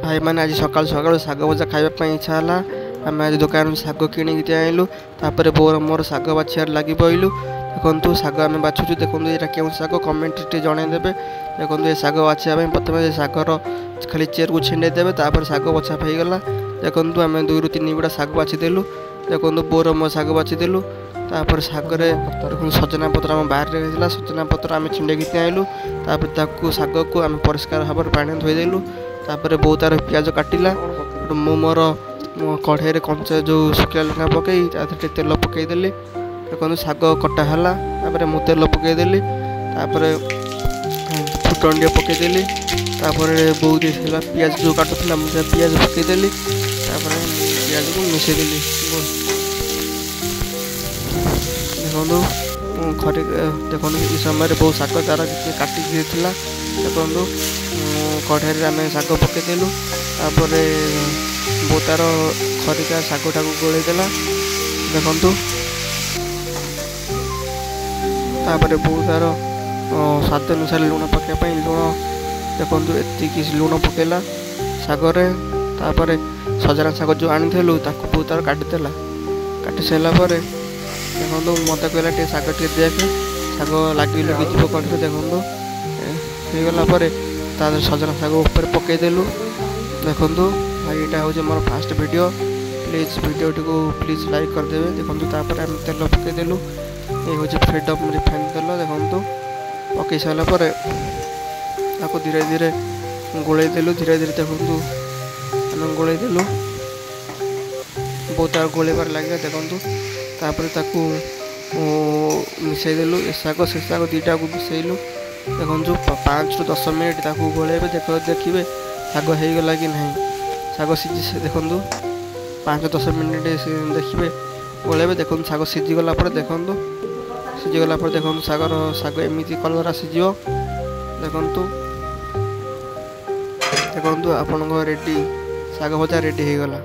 भाई मैंने आज सकाल सकाल शाग भजा खावाई इच्छा है आम आज दुकान शाग किणिकी आनलु तापर बोर मोर शाग बाछियार लगी पड़लु देखो शाग आम बाछुचु देखो यहाँ क्यों शाग कमेंट जनईदेवे देखो ये शाग बाछा प्रथम शागर खाली चेर को छिंडेदेवे तापर शाग बछा पाईगला देखो आम 2 ରୁ 3 गुड़ा शाग बाछीदेलु देखो बोर मो शाग बाछीदेलु तापर शागरे देखो सजना पत्र आम बाहर रही सजना पत्र आम छिंडेकी आनलु तापर शाग को आम परिष्कार भाव पानी धोईदेलु तापर बो तार पियाज काटिला मु मोर कढ़ाई कंचा जो शुखला लंका पकई तेल पकईदेली देखो शाग कटा है मु तेल पकईदेली फुटन टे पकईदेली बहुत पियाज जो काटुला मुझे पियाज पकईदेली पियाज को मिसेदेली देखो खरी देखो ये समय बहुत शाग तार काटिक देखो कढ़ाई आम शाग पकईदेलु बो तार खरिका शागटा को गोलैदेला देखु तापर बो तार स्वाद अनुसार लुण पकाई लुण देखो एति लुण पकेला शागरे तापर सजना शाग जो आनीलु बो तार काटिदेला काटी सारा देखो मत कहला शाग टे देख शाग लगी लगी जीव कड़े देखो हो गला सजना शाग ऊपर पकईदेलु देखु भाई यहाँ हूँ मोर फास्ट वीडियो प्लीज वीडियो को प्लीज लाइक करदे देखो तापर आम तेल पकईदेलु ये हूँ फ्रीडम रिफाइन तेल देखो पकई सारापर धीरे धीरे गोलैदेलु धीरे धीरे देखो आम गोलैदेलु बहुत गोलैबार लगे देखो तापर मिसईदेलु शाग से शाग दुईटा को मिसईलु देखो 5 ରୁ 10 मिनट गोलैबे देखिए शाग हो गला कि नहीं शाग सीझी देखो 5-10 मिनट देखिए गोलैबे देखो शाग सीझीगला देखो सीझीगला देखो शाग एमती कलर आसीज देखु देखो आपण रेडी शाग भजा रेडी हो गला।